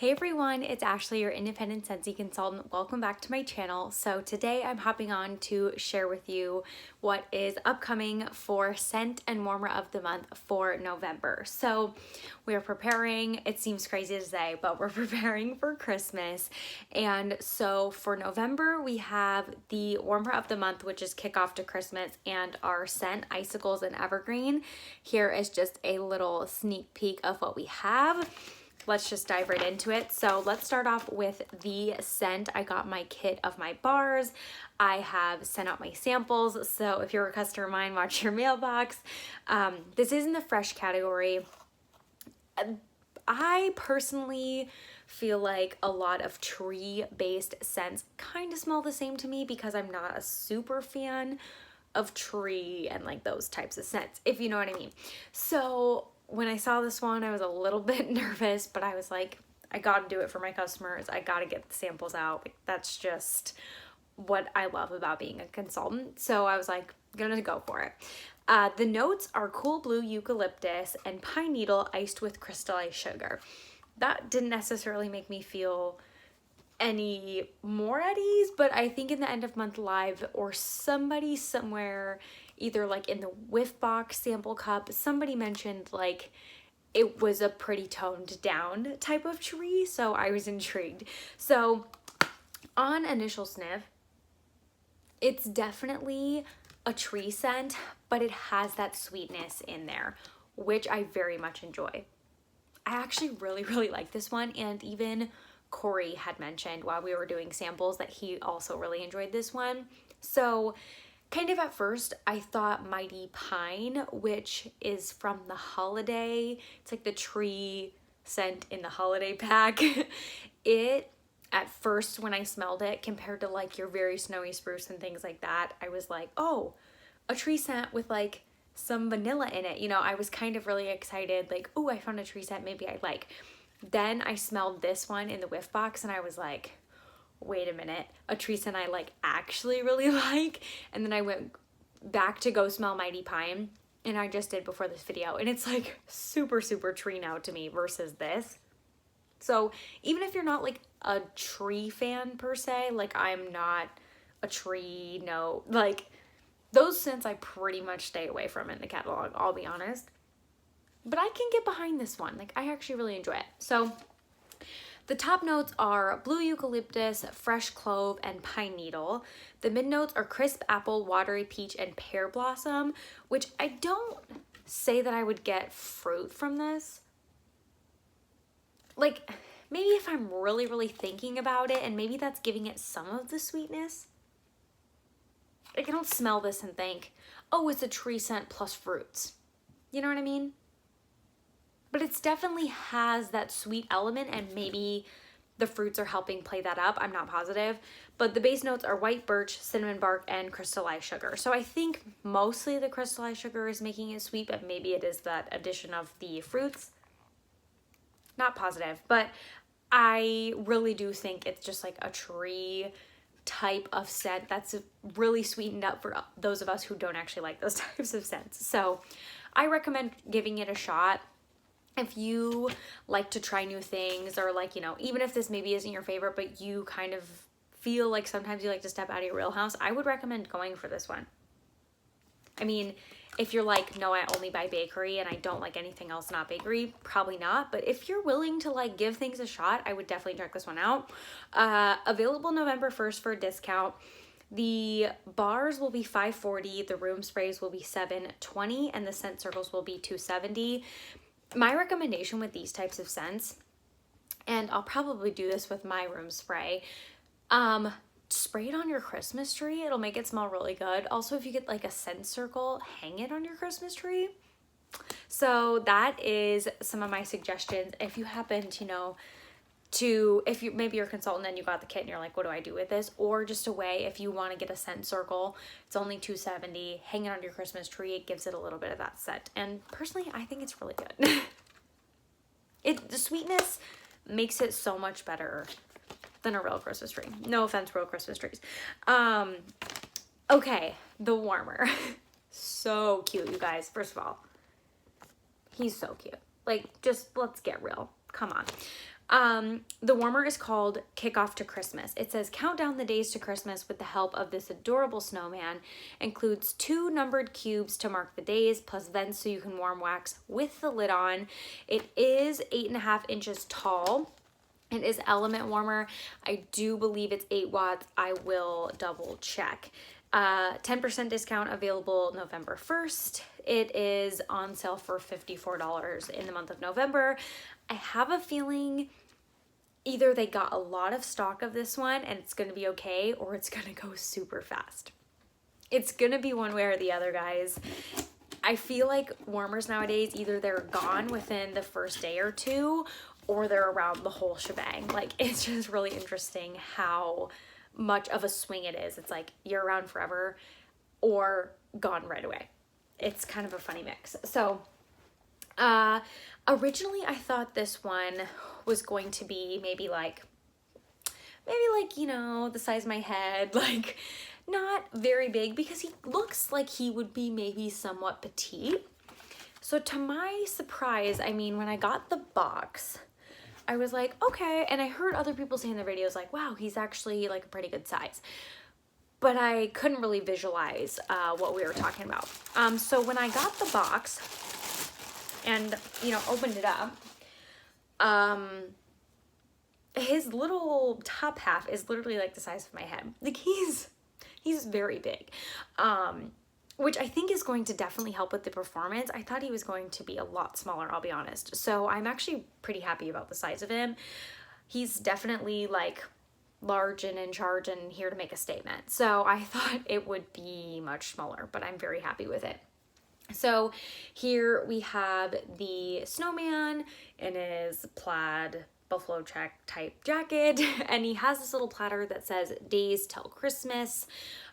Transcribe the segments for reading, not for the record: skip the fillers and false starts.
Hey everyone, it's Ashley, your independent Scentsy consultant. Welcome back to my channel. So today I'm hopping on to share with you what is upcoming for scent and warmer of the month for November. So we're preparing, it seems crazy to say, but we're preparing for Christmas. And so for November, we have the warmer of the month, which is Kickoff to Christmas, and our scent, Icicles and Evergreen. Here is just a little sneak peek of what we have. Let's just dive right into it. So let's start off with the scent. I got my kit of my bars. I have sent out my samples. So if you're a customer of mine, watch your mailbox. This is in the fresh category. I personally feel like a lot of tree-based scents kind of smell the same to me because I'm not a super fan of tree and like those types of scents, if you know what I mean. So when I saw this one, I was a little bit nervous, but I was like, I gotta do it for my customers. I gotta get the samples out. Like, that's just what I love about being a consultant. So I was like, gonna go for it. The notes are cool blue eucalyptus and pine needle iced with crystallized sugar. That didn't necessarily make me feel any more at ease, but I think in the end of month live or somebody somewhere, either like in the whiff box sample cup, somebody mentioned like it was a pretty toned down type of tree, so I was intrigued. So on initial sniff, it's definitely a tree scent, but it has that sweetness in there, which I very much enjoy. I actually really like this one, and even Corey had mentioned while we were doing samples that he also really enjoyed this one. So kind of at first I thought Mighty Pine, which is from the holiday, it's like the tree scent in the holiday pack. It at first when I smelled it compared to like your very snowy spruce and things like that, I was like, oh, a tree scent with like some vanilla in it. You know, I was kind of really excited, like, oh, I found a tree scent maybe I like. Then I smelled this one in the whiff box and I was like, wait a minute, a tree scent I like actually really like. And then I went back to go smell Mighty Pine, and I just did before this video, and it's like super tree now to me versus this. So even if you're not like a tree fan per se, like I'm not a tree, no, like those scents I pretty much stay away from in the catalog, I'll be honest. But I can get behind this one. Like, I actually really enjoy it. So the top notes are blue eucalyptus, fresh clove, and pine needle. The mid notes are crisp apple, watery peach, and pear blossom, which I don't say that I would get fruit from this. Like, maybe if I'm really thinking about it, and maybe that's giving it some of the sweetness. Like, I don't smell this and think, oh, it's a tree scent plus fruits. You know what I mean? But it definitely has that sweet element, and maybe the fruits are helping play that up. I'm not positive. But the base notes are white birch, cinnamon bark, and crystallized sugar. So I think mostly the crystallized sugar is making it sweet, but maybe it is that addition of the fruits. Not positive, but I really do think it's just like a tree type of scent that's really sweetened up for those of us who don't actually like those types of scents. So I recommend giving it a shot. If you like to try new things, or like, you know, even if this maybe isn't your favorite, but you kind of feel like sometimes you like to step out of your wheelhouse, I would recommend going for this one. I mean, if you're like, no, I only buy bakery and I don't like anything else not bakery, probably not. But if you're willing to like give things a shot, I would definitely check this one out. Available November 1st for a discount. The bars will be $5.40, the room sprays will be $7.20, and the scent circles will be $2.70. My recommendation with these types of scents, and I'll probably do this with my room spray, spray it on your Christmas tree. It'll make it smell really good. Also, if you get like a scent circle, hang it on your Christmas tree. So that is some of my suggestions. If you happen to, you know, if you maybe you're a consultant and you got the kit and you're like, what do I do with this? Or just a way, if you want to get a scent circle, it's only $2.70. Hang it on your Christmas tree. It gives it a little bit of that scent. And personally, I think it's really good. The sweetness makes it so much better than a real Christmas tree. No offense, real Christmas trees. Okay, the warmer. So cute, you guys. First of all, he's so cute. Like, just let's get real. Come on. The warmer is called Kickoff to Christmas. It says, count down the days to Christmas with the help of this adorable snowman. Includes 2 numbered cubes to mark the days, plus vents so you can warm wax with the lid on. It is 8.5 inches tall. It is element warmer. I do believe it's 8 watts. I will double check. 10% discount available November 1st. It is on sale for $54 in the month of November. I have a feeling either they got a lot of stock of this one and it's gonna be okay, or it's gonna go super fast. It's gonna be one way or the other, guys. I feel like warmers nowadays, either they're gone within the first day or two, or they're around the whole shebang. Like, it's just really interesting how much of a swing it is. It's like you're around forever or gone right away. It's kind of a funny mix. So originally I thought this one was going to be maybe like, you know, the size of my head, like not very big, because he looks like he would be maybe somewhat petite. So to my surprise, I mean, when I got the box, I was like, okay. And I heard other people say in their videos like, wow, he's actually like a pretty good size. But I couldn't really visualize what we were talking about. So when I got the box and, you know, opened it up, his little top half is literally like the size of my head. Like, he's very big, which I think is going to definitely help with the performance. I thought he was going to be a lot smaller, I'll be honest. So I'm actually pretty happy about the size of him. He's definitely like large and in charge and here to make a statement. So I thought it would be much smaller, but I'm very happy with it. So here we have the snowman in his plaid buffalo check type jacket, and he has this little platter that says days till Christmas.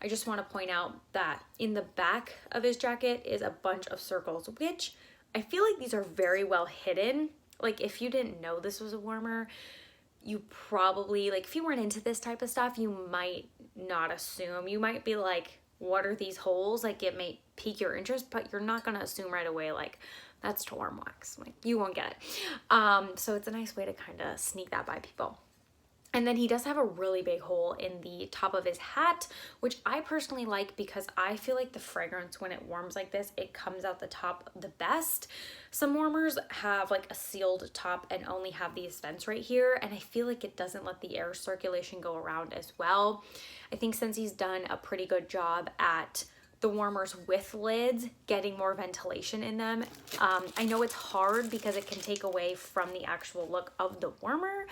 I just want to point out that in the back of his jacket is a bunch of circles, which I feel like these are very well hidden. Like, if you didn't know this was a warmer, you probably, like, if you weren't into this type of stuff, you might not assume. You might be like, what are these holes? Like, it may pique your interest, but you're not gonna assume right away like that's to warm wax. Like, you won't get it. So it's a nice way to kind of sneak that by people. And then he does have a really big hole in the top of his hat, which I personally like because I feel like the fragrance, when it warms like this, it comes out the top the best. Some warmers have like a sealed top and only have these vents right here, and I feel like it doesn't let the air circulation go around as well. I think Scentsy's done a pretty good job at the warmers with lids, getting more ventilation in them. I know it's hard because it can take away from the actual look of the warmer,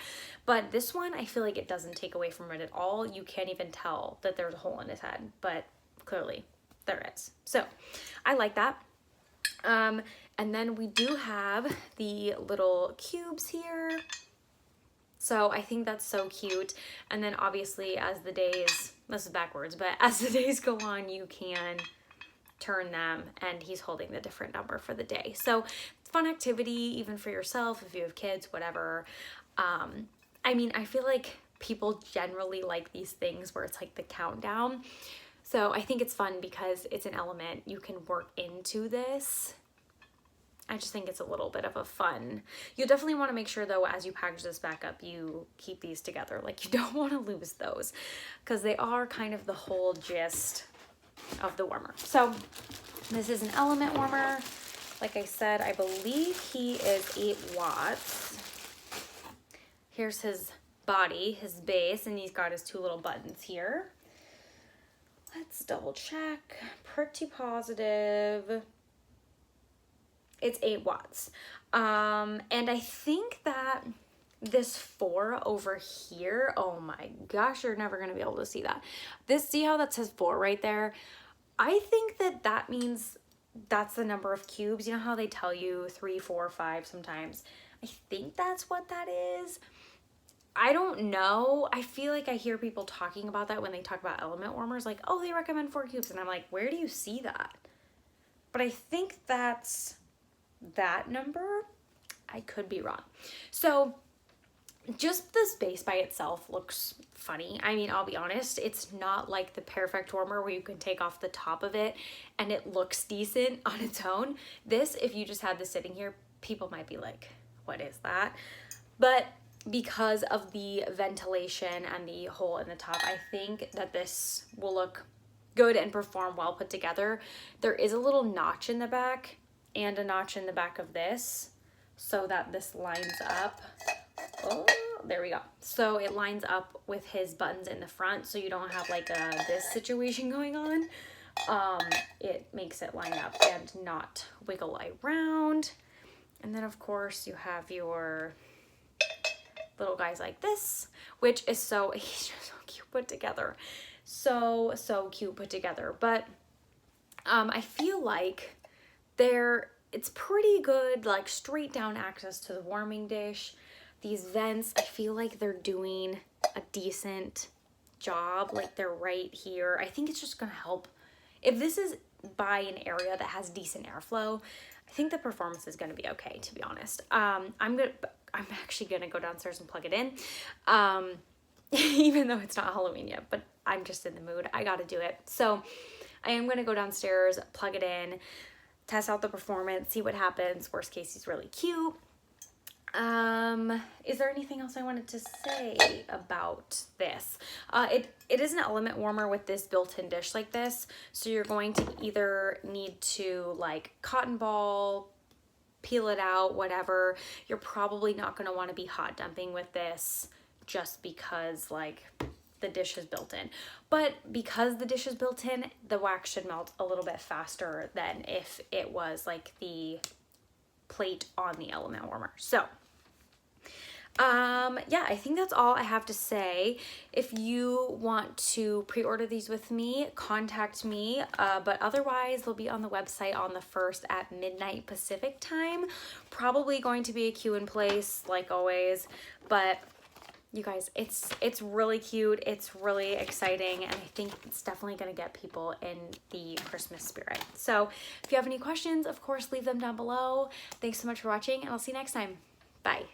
but this one, I feel like it doesn't take away from it at all. You can't even tell that there's a hole in his head, but clearly there is. So I like that. And then we do have the little cubes here. So I think that's so cute. And then obviously as the days, this is backwards, but as the days go on, you can turn them and he's holding the different number for the day. So it's a fun activity, even for yourself, if you have kids, whatever. I mean, I feel like people generally like these things where it's like the countdown. So I think it's fun because it's an element you can work into this. I just think it's a little bit of a fun. You'll definitely want to make sure though, as you package this back up, you keep these together. Like, you don't want to lose those because they are kind of the whole gist of the warmer. So this is an element warmer. Like I said, I believe he is 8 watts. Here's his body, his base, and he's got his 2 little buttons here. Let's double check. Pretty positive. It's 8 watts. And I think that this 4 over here, oh my gosh, you're never gonna be able to see that. See how that says 4 right there? I think that means that's the number of cubes. You know how they tell you 3, 4, 5 sometimes? I think that's what that is. I don't know. I feel like I hear people talking about that when they talk about element warmers, like, oh, they recommend 4 cubes. And I'm like, where do you see that? But I think that's that number. I could be wrong. So just this base by itself looks funny. I mean, I'll be honest, it's not like the perfect warmer where you can take off the top of it and it looks decent on its own. This, if you just had this sitting here, people might be like, what is that? But because of the ventilation and the hole in the top, I think that this will look good and perform well put together. There is a little notch in the back and a notch in the back of this so that this lines up. Oh, there we go. So it lines up with his buttons in the front, so you don't have like this situation going on. It makes it line up and not wiggle around. And then of course you have your little guys like this, which is he's just so cute put together. So cute put together. But I feel like it's pretty good, like straight down access to the warming dish. These vents, I feel like they're doing a decent job. Like they're right here. I think it's just gonna help. If this is by an area that has decent airflow, I think the performance is gonna be okay, to be honest. I'm actually gonna go downstairs and plug it in. Even though it's not Halloween yet, but I'm just in the mood. I gotta do it. So I am gonna go downstairs, plug it in, test out the performance, see what happens. Worst case, he's really cute. Is there anything else I wanted to say about this? It is an element warmer with this built-in dish like this. So you're going to either need to like cotton ball, peel it out, whatever. You're probably not going to want to be hot dumping with this just because like the dish is built in. But because the dish is built in, the wax should melt a little bit faster than if it was like the plate on the element warmer. So yeah, I think that's all I have to say. If you want to pre-order these with me, contact me. But otherwise, they'll be on the website on the 1st at midnight Pacific time. Probably going to be a queue in place, like always. But you guys, it's really cute. It's really exciting. And I think it's definitely going to get people in the Christmas spirit. So if you have any questions, of course, leave them down below. Thanks so much for watching, and I'll see you next time. Bye.